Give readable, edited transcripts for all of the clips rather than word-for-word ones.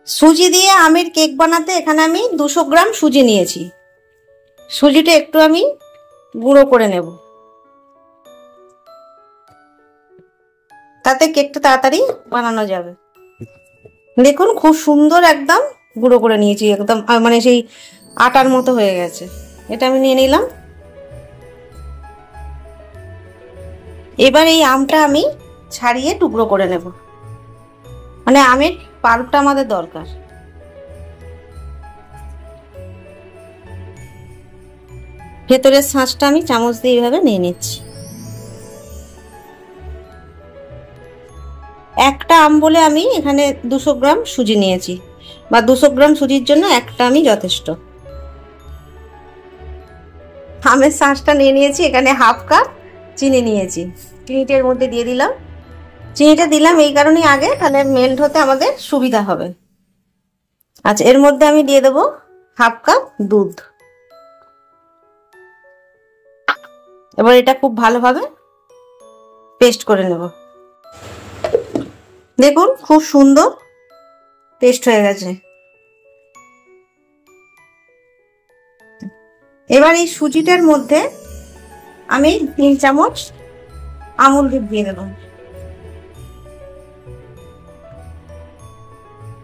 সুজি দিয়ে আমের কেক বানাতে এখানে আমি 200 গ্রাম সুজি নিয়েছি। সুজিটা একটু আমি গুঁড়ো করে নেব, তাতে কেকটা তাড়াতাড়ি বানানো যাবে। দেখুন খুব সুন্দর একদম গুঁড়ো করে নিয়েছি, একদম মানে সেই আটার মতো হয়ে গেছে। এটা আমি নিয়ে নিলাম। এবার এই আমটা আমি ছাড়িয়ে টুকরো করে নেব, মানে আমের পাল্পটা আমাদের দরকার। ভেতরের শাঁসটা আমি চামচ দিয়ে এইভাবে নিয়ে নিচ্ছি। একটা আম বলে আমি এখানে 200 গ্রাম সুজি নিয়েছি, বা 200 গ্রাম সুজির জন্য একটা আমি যথেষ্ট। আমের শাঁসটা নিয়ে নিয়েছি, এখানে হাফ কাপ চিনি নিয়েছি। চিনিটা এর মধ্যে দিয়ে দিলাম। চিনিটা দিলাম এই কারণেই আগে, তাহলে মেল্ট হতে আমাদের সুবিধা হবে। আচ্ছা, এর মধ্যে আমি দিয়ে দেবো হাফ কাপ দুধ। এবার এটা খুব ভালোভাবে পেস্ট করে নেব। দেখুন খুব সুন্দর পেস্ট হয়ে গেছে। এবার এই সুজিটার মধ্যে আমি 3 চামচ আমুল দুধ দিয়ে দেব।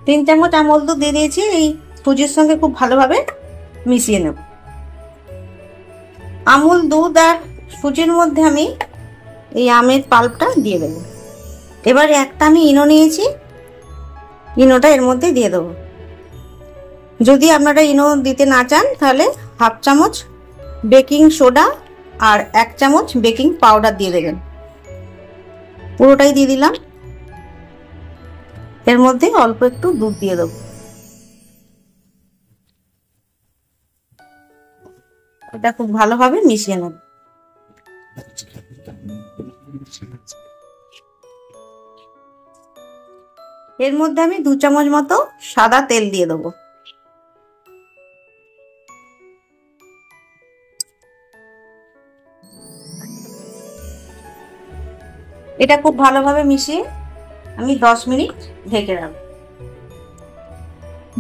3 চামচ আমুল দুধ দিয়ে দিয়েছি। এই সুজির সঙ্গে খুব ভালোভাবে মিশিয়ে নেব। আমুল দুধ আর সুজির মধ্যে আমি এই আমের পাল্পটা দিয়ে দেব। এবার একটা আমি ইনো নিয়েছি, ইনোটা এর মধ্যে দিয়ে দেবো। যদি আপনারা ইনো দিতে না চান তাহলে হাফ চামচ বেকিং সোডা আর 1 চামচ বেকিং পাউডার দিয়ে দেবেন। পুরোটাই দিয়ে দিলাম। এর মধ্যে অল্প একটু দুধ দিয়ে দেবো। এটা খুব ভালোভাবে মিশিয়ে নেব। এর মধ্যে আমি 2 চামচ মতো সাদা তেল দিয়ে দেবো। এটা খুব ভালোভাবে মিশিয়ে আমি 10 মিনিট ঢেকে রাখবো।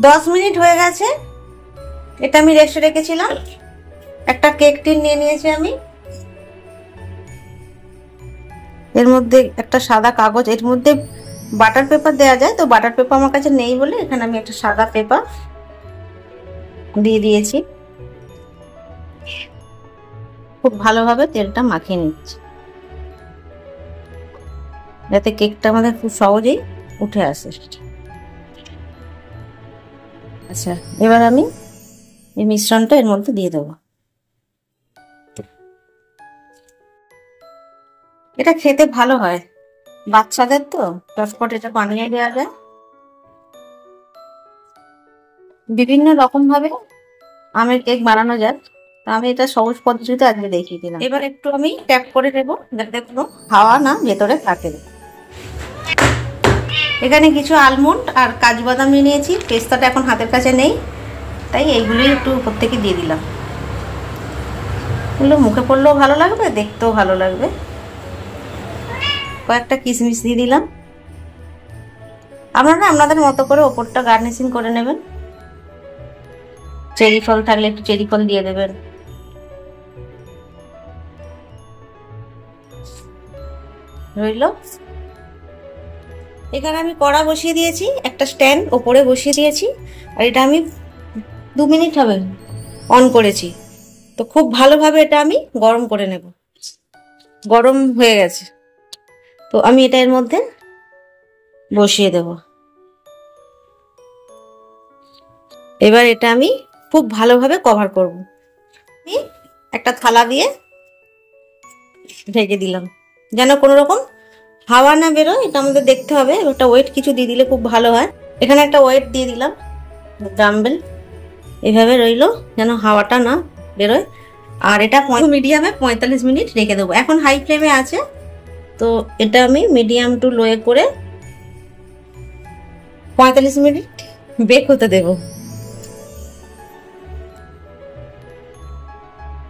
10 মিনিট হয়ে গেছে, এটা আমি রেস্টে রেখেছিলাম। একটা কেক টিন নিয়ে নিয়েছি আমি। এর মধ্যে একটা সাদা কাগজ, এর মধ্যে বাটার পেপার দেওয়া যায়, তো বাটার পেপার আমার কাছে নেই বলে এখানে আমি একটা সাদা পেপার দিয়ে দিয়েছি। খুব ভালোভাবে তেলটা মাখিয়ে নিচ্ছি, যাতে কেকটা আমাদের খুব সহজেই উঠে আসে। আচ্ছা, এবার আমি এই মিশ্রণটা এর মধ্যে দিয়ে দেবো। এটা খেতে ভালো হয়, বাচ্চাদের তো চটপট এটা বানিয়ে দেওয়া যায়। বিভিন্ন রকম ভাবে আমের কেক বানানো যায়, আমি এটা সহজ পদ্ধতিতে আজকে দেখিয়ে দিলাম। এবার একটু আমি ট্যাপ করে নেবো যাতে কোনো হাওয়া না ভেতরে থাকে। এখানে কিছু আলমন্ড আর কাজু বাদাম নিয়ে নিয়েছি। পেস্তাটা এখন হাতের কাছে নেই, তাই এইগুলোই একটু উপর থেকে দিয়ে দিলাম। এগুলো মুখে পড়লেও ভালো লাগবে, দেখতেও ভালো লাগবে। কয়েকটা কিশমিশ দিয়ে দিলাম। আপনারা আপনাদের মতো করে ওপরটা গার্নিশিং করে নেবেন। চেরি ফল থাকলে একটু চেরি ফল দিয়ে দেবেন। রইল। এখানে আমি কড়া বসিয়ে দিয়েছি, একটা স্ট্যান্ড ওপরে বসিয়ে দিয়েছি, আর এটা আমি 2 মিনিট হবে অন করেছি। তো খুব ভালোভাবে এটা আমি গরম করে নেব। গরম হয়ে গেছে, তো আমি এটা এর মধ্যে বসিয়ে দেব। এবার এটা আমি খুব ভালোভাবে কভার করব। আমি একটা থালা দিয়ে ঢেকে দিলাম, যেন কোনো রকম হাওয়া না বেরোয়, এটা আমাদের দেখতে হবে। একটা ওয়েট কিছু দিয়ে দিলে খুব ভালো হয়। এখানে একটা ওয়েট দিয়ে দিলাম, ডাম্বেল। এভাবে রইল যেন হাওয়াটা না বেরোয়। আর এটা মিডিয়ামে 45 মিনিট রেখে দেবো। এখন হাই ফ্লেমে আছে, তো এটা আমি মিডিয়াম টু লোয়ে করে 45 মিনিট বেক হতে দেব।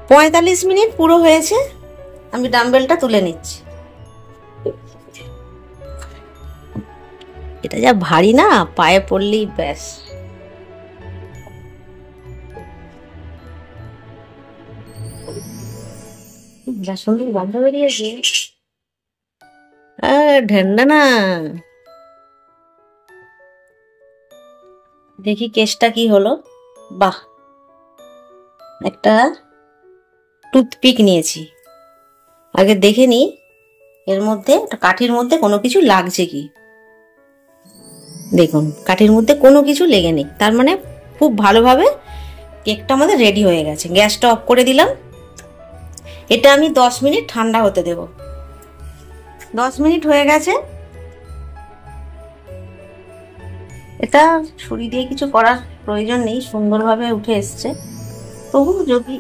45 মিনিট পুরো হয়েছে, আমি ডাম্বেলটা তুলে নিচ্ছি। এটা যা ভারী না, পায়ে পড়লেই ব্যাস। যা সুন্দর গন্ধ বেরিয়েছে, ঢেন্ডা না। দেখি কেসটা কি হলো। বাহ, একটা টুথপিক নিয়েছি। আগে দেখে নি এর মধ্যে, কাঠির মধ্যে কোনো কিছু লাগছে কি। দেখুন, কাঠির মধ্যে কোনো কিছু লেগে নেই, তার মানে খুব ভালোভাবে কেকটা আমাদের রেডি হয়ে গেছে। গ্যাসটা অফ করে দিলাম। এটা আমি 10 মিনিট ঠান্ডা হতে দেব। 10 মিনিট হয়ে গেছে। এটা ছুরি দিয়ে কিছু করার প্রয়োজন নেই, সুন্দরভাবে উঠে এসছে। তবু যদি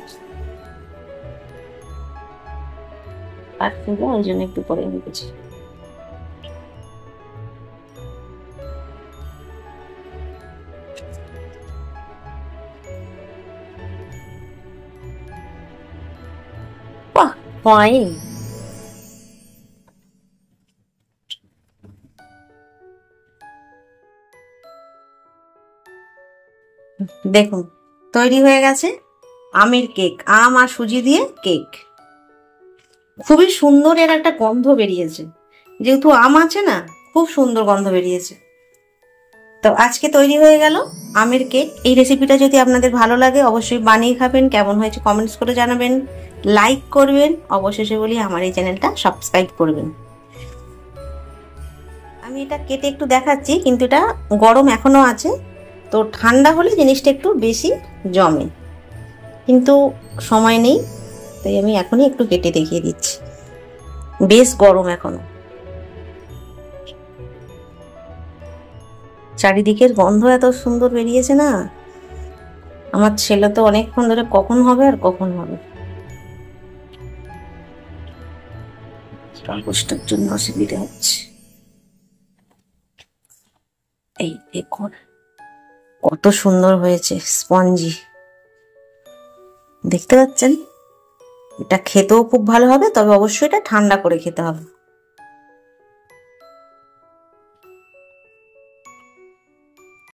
ওই জন্য একটু পরে রেখেছি। বাহ, ফাইন। দেখুন তৈরি হয়ে গেছে আমের কেক। আম আর সুজি দিয়ে কেক। খুবই সুন্দর, এর একটা গন্ধ বেরিয়েছে, যেহেতু আম আছে না, খুব সুন্দর গন্ধ বেরিয়েছে। তো আজকে তৈরি হয়ে গেল আমের কেক। এই রেসিপিটা যদি আপনাদের ভালো লাগে অবশ্যই বানিয়ে খাবেন। কেমন হয়েছে কমেন্টস করে জানাবেন, লাইক করবেন, অবশেষে বলি আমার এই চ্যানেলটা সাবস্ক্রাইব করবেন। আমি এটা কেটে একটু দেখাচ্ছি, কিন্তু এটা গরম এখনো আছে, তো ঠান্ডা হলে জিনিসটা একটু বেশি জমে, কিন্তু সময় নেই, তাই আমি এখনই একটু কেটে দেখিয়ে দিচ্ছি। বেশ গরম এখনো। চারিদিকের গন্ধ এত সুন্দর বেরিয়েছে না, আমার ছেলে তো অনেকক্ষণ ধরে কখন হবে আর কখন হবে, কাগজটার জন্য অসুবিধা হচ্ছে। এই দেখুন কত সুন্দর হয়েছে, স্পঞ্জি, দেখতে পাচ্ছেন। এটা খেতেও খুব ভালো হবে, তবে অবশ্যই এটা ঠান্ডা করে খেতে হবে।